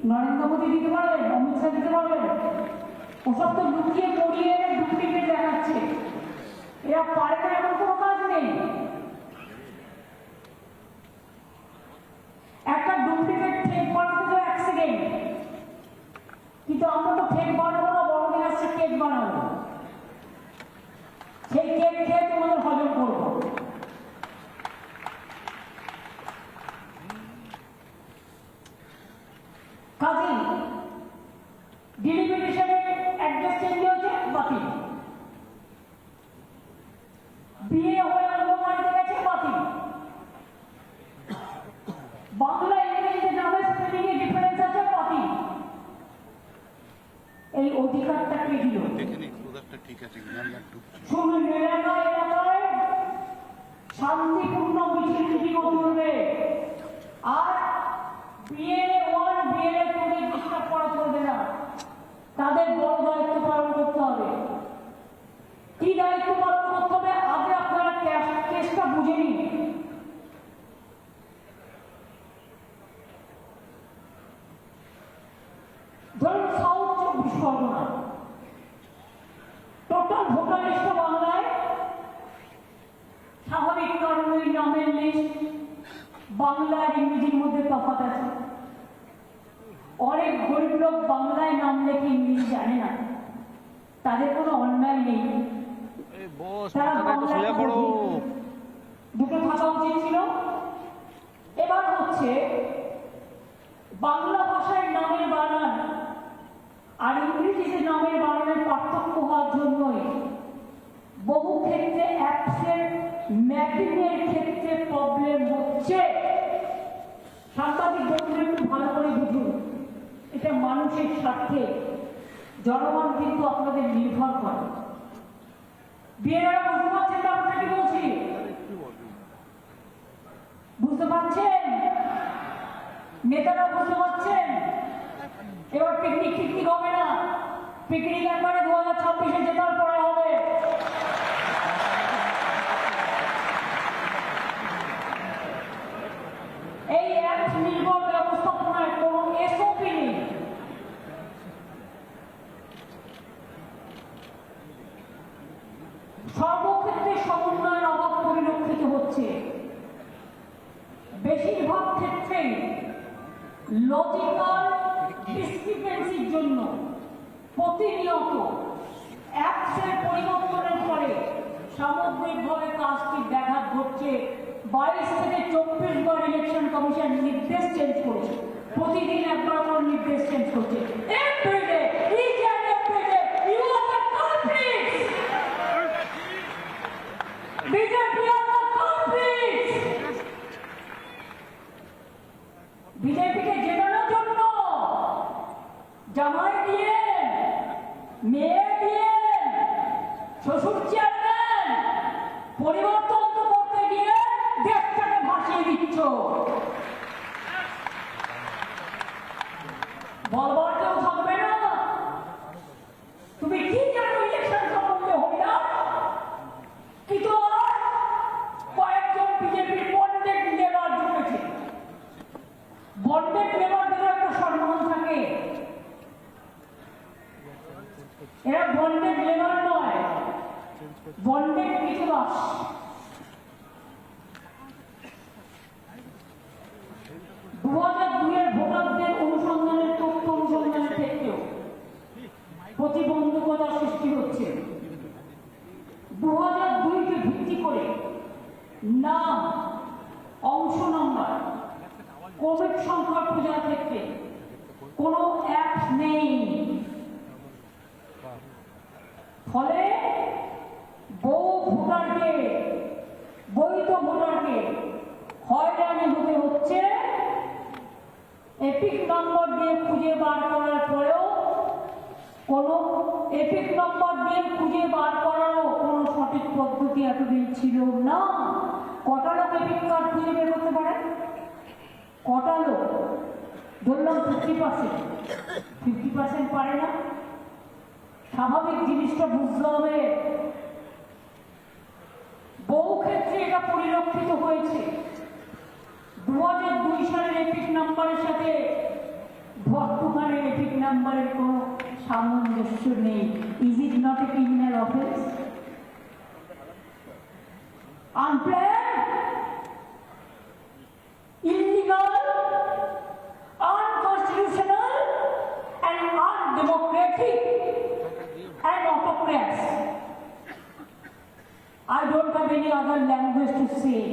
নরেন্দ্র মোদী দিতে পারবেন, অমিত শাহ দিতে পারবেন? ওসব তো লুকিয়ে পড়িয়ে ডুপ্লিকেট দেখাচ্ছে। এরা পারে না, এমন কোনো কাজ নেই। একটা ডুপ্লিকেট ফেক বানানো তো অ্যাক্সিডেন্ট, কিন্তু আমরা তো ফেক বানাবো না, বড়দিন আসছে কেক বানাবো, সেই কেক খেয়ে তোমাদের হজম করবো। কাজী ডিলিমিটেশনের অ্যাড্রেস চেঞ্জ হয়েছে, বাতিল। বিয়ে হয়ে অন্য বাড়িতে গেছে, বাতিল। বাংলা ইংরেজিতে নামের স্পেলিং এ ডিফারেন্স আছে, বাতিল। এই অধিকারটা কে দিল? শুনুন, এলাকায় শান্তিপূর্ণ মিছিল করবে, আর BLA1 BLA2 ডিস্টার্ব করা চলবে না। তাদের বড় দায়িত্ব পালন করতে হবে। কি দায়িত্ব পালন করতে হবে? আগে আপনারা কেসটা বুঝে নিন। ধরুন south 24 Parganas, total voter list বাংলায়, স্বাভাবিক কারণে নামের লিস্ট বাংলা আর ইংরেজির মধ্যে তফাৎ আছে। অনেক গরিব লোক বাংলায় নাম লেখে ইংরেজি জানে না, তাদের কোনো অন্যায় নেই, তারা বাংলায় দুটো থাকা উচিত ছিল। এবার হচ্ছে বাংলা ভাষায় নামের বানান আর ইংরেজিতে নামের বানানের পার্থক্য হওয়ার জন্যই বহু ক্ষেত্রে অ্যাপসের ম্যাপিংয়ের ক্ষেত্রে প্রবলেম হচ্ছে। সাংবাদিক বন্ধুরা একটু ভালো করে বুঝুন, এটা মানুষের স্বার্থে, জনগণ কিন্তু আপনাদের নির্ভর করে। বিয়েরা বুঝতে পারছেন ব্যাপারটা কি বলছি? বুঝতে পারছেন? নেতারা বুঝতে পারছেন? এবার পিকনিক হবে না, পিকনিক একবারে 2026-এ জেতার পরে হবে। এই অ্যাপ নির্ভর ব্যবস্থাপনায় কোনো এসওপি নেই। সর্বক্ষেত্রে সমন্বয়ের অভাব পরিলক্ষিত হচ্ছে। বেশিরভাগ ক্ষেত্রেই লজিক্যাল ডিসক্রিপেন্সির জন্য প্রতিনিয়ত অ্যাপসের পরিবর্তনের পরে সামগ্রিকভাবে কাজটি ব্যাঘাত ঘটছে। 22 থেকে 24 বার ইলেকশন কমিশন নির্দেশ চেঞ্জ করেছে, প্রতিদিন একবার করে নির্দেশ চেঞ্জ করছে। বিজেপিকে জেতানোর জন্য জামাই দিয়ে, মেয়ে দিয়ে, শ্বশুর চেয়ারম্যান পরিবর্তন করতে গিয়ে দেশটাকে ভাসিয়ে দিচ্ছ। বলবার কেউ থাকবে না। তুমি কি জানো ইলেকশন সম্বন্ধে? হইলা কিন্তু কয়েকজন বিজেপির বন্ডেড লেবার জুটেছে। বন্ডেড লেবারদের একটা সম্মান থাকে, এরা বন্ডেড লেবার নয়, বন্ডেড কৃতদাস। ভোটারদের অনুসন্ধানের তথ্য অনুসন্ধানের ক্ষেত্রেও প্রতিবন্ধকতা সৃষ্টি হচ্ছে। 2002-কে ভিত্তি করে নাম, অংশ নম্বর, কোভিড সংখ্যা খোঁজার ক্ষেত্রে কোনো অ্যাপ নেই। ফলে বহু ভোটারকে, বৈধ ভোটারকে হয়রানি হতে হচ্ছে। এপিক নম্বর দিয়ে খুঁজে বার করার পরেও কোনো এপিক নম্বর দিয়ে খুঁজে বার করারও কোনো সঠিক পদ্ধতি এতদিন ছিল না। কটা লোক এপিক কার্ড খুঁজে বের করতে পারে? কটা লোক? ধরলাম 50% পারে না। স্বাভাবিক জিনিসটা বুঝতে হবে। বহু ক্ষেত্রে এটা পরিলক্ষিত হয়েছে। 2002 সালের এপিক নাম্বারের সাথে নাম্বারের কোনো সামঞ্জস্য নেই। Is it not a criminal offence? Unplanned, illegal, unconstitutional, and undemocratic, and autocrats. I don't have any other language to say.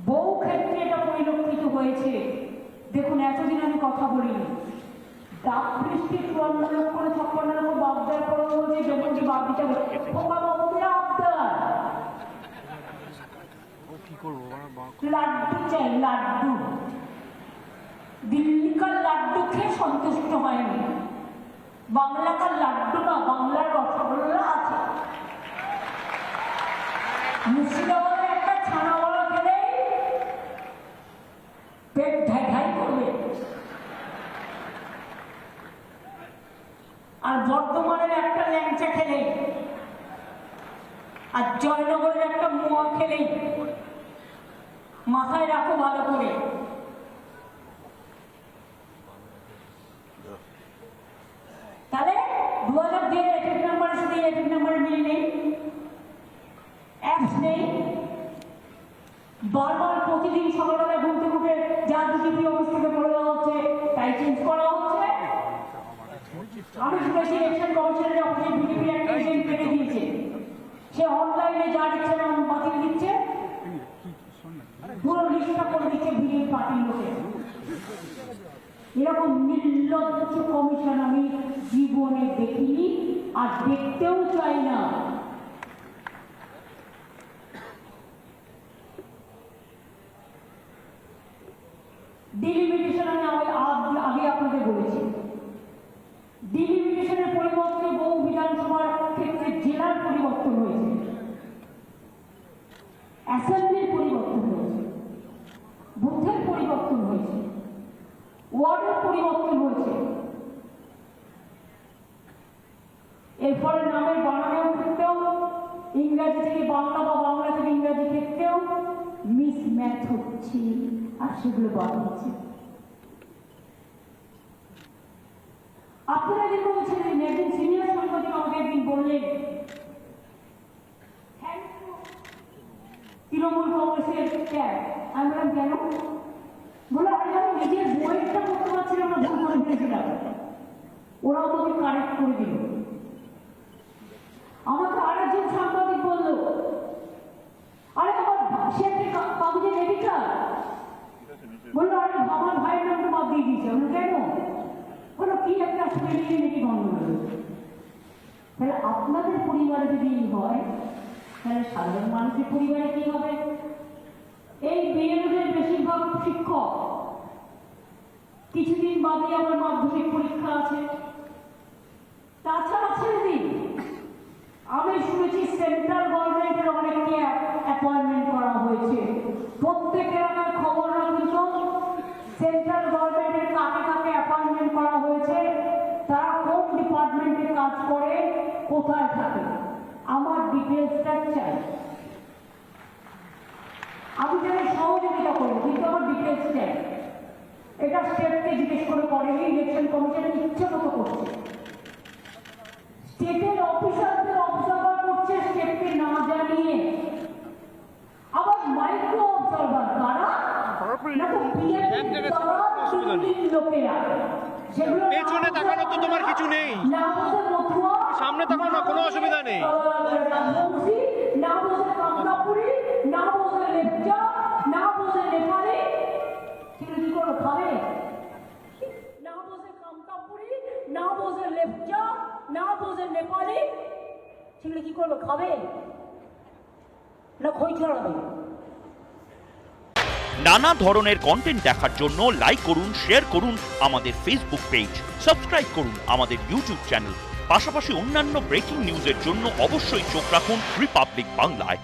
বহু ক্ষেত্রে এটা পরিলক্ষিত হয়েছে। দেখুন, এতদিন আমি কথা বলিনি, ডাক বৃষ্টির 54 লক্ষ 56 লক্ষ বাগদার পরে বলছে যেমন কি বাদ দিতে হবে, লাড্ডু চাই, লাড্ডু। দিল্লিকার লাড্ডু খেয়ে সন্তুষ্ট হয়নি, বাংলাকার লাড্ডু না, বাংলার রসগোল্লা আছে। মুর্শিদাবাদে একটা ছানাওয়ালা খেলে পেট ঢাই ঢাই করবে, আর বর্ধমানের একটা ল্যাংচা খেলে, আর জয়নগরের একটা মোয়া খেলেই, মাথায় রাখো ভালো করে। তাহলে 2002 এর নাম্বারের সাথে এই নাম্বারের মিল নেই, অ্যাপস নেই। বারবার প্রতিদিন সকালবেলা ঘুম থেকে উঠে যা ডিজিপি অফিস থেকে বলে দেওয়া হচ্ছে তাই চেঞ্জ করা হচ্ছে। আমি শুনেছি ইলেকশন কমিশনের অফিসে বিজেপি একটা এজেন্ট কেটে দিয়েছে, সে অনলাইনে যা দিচ্ছে না বাতিল দিচ্ছে, পুরো লিস্টটা করে দিচ্ছে বিজেপি পার্টির লোকে। এরকম নির্লজ্জ কমিশন আমি জীবনে দেখিনি, আর দেখতেও চাই না। ডিলিমিটেশন আমি আগে আপনাদের বলেছি, ডিলিমিটেশনের পরিবর্তে বহু বিধানসভার ক্ষেত্রে জেলার পরিবর্তন হয়েছে, অ্যাসেম্বলির পরিবর্তন হয়েছে, বুথের পরিবর্তন হয়েছে, ওয়ার্ডের পরিবর্তন হয়েছে। এরপরে নামের বানানোর ক্ষেত্রেও ইংরাজি থেকে বাংলা বা বাংলা থেকে ইংরাজি ক্ষেত্রেও মিসম্যাচ হচ্ছে, আর সেগুলো বাদ হচ্ছে। আপনারা যে বলছিলেন, একজন সিনিয়র সাংবাদিক আমাকে একদিন বললেন তৃণমূল কংগ্রেসের ক্যাব। আমি বললাম কেন? বলে আমি যখন নিজের বইটা করতে পারছিলাম না, ভুল করে ফেলেছিলাম, ওরা আমাকে কারেক্ট করে দিল। আমাকে আরেকজন সাংবাদিক বলল, আরে আমার সে একটা কাগজে লেডিকা বললো, আরে আমার ভাইয়ের নামটা বাদ দিয়ে দিয়েছে। আমরা কেন? বলো কি একটা স্পেলিং নাকি গন্ডগোল। তাহলে আপনাদের পরিবারে যদি হয়, তাহলে সাধারণ মানুষের পরিবারে কি হবে? এই বিএলওদের বেশিরভাগ শিক্ষক, কিছুদিন বাদে আমার মাধ্যমিক পরীক্ষা আছে, তাছাড়া ছেড়ে দিন। আমি শুনেছি সেন্ট্রাল গভর্নমেন্টের অনেককে অ্যাপয়েন্টমেন্ট করা হয়েছে। প্রত্যেকের আমার খবর রাখুন, সেন্ট্রাল গভর্নমেন্টের কাকে কাকে অ্যাপয়েন্টমেন্ট করা হয়েছে, তারা কোন ডিপার্টমেন্টে কাজ করে, কোথায় থাকে, আমার ডিটেলসটা চাই। আমি যারা সহযোগিতা করবো, কিন্তু আমার ডিটেলস চাই। এটা স্টেটকে জিজ্ঞেস করে করেনি, ইলেকশন কমিশনের ইচ্ছে মতো করছে। স্টেটের অফিসারদের অবজার্ভার করছে স্টেটকে না জানিয়ে। আবার মাইক্রো অবজার্ভার কারা? না তো লোকেরা, সেগুলো পেছনে তাকানো তো তোমার কিছু নেই, না বসে মথুয়া, সামনে তাকানো কোনো অসুবিধা নেই, না বসে কামকাপুরি, না বসে লেপচা, না বসে নেপালি, সেগুলো কি করে খাবে? না বসে কামকাপুরি, না বসে লেপচা, না বসে নেপালি, সেগুলো কি করবে? খাবে না খই ছড়াবে? নানা ধরনের কন্টেন্ট দেখার জন্য লাইক করুন, শেয়ার করুন আমাদের ফেসবুক পেজ, সাবস্ক্রাইব করুন আমাদের ইউটিউব চ্যানেল। পাশাপাশি অন্যান্য ব্রেকিং নিউজের জন্য অবশ্যই চোখ রাখুন রিপাবলিক বাংলায়।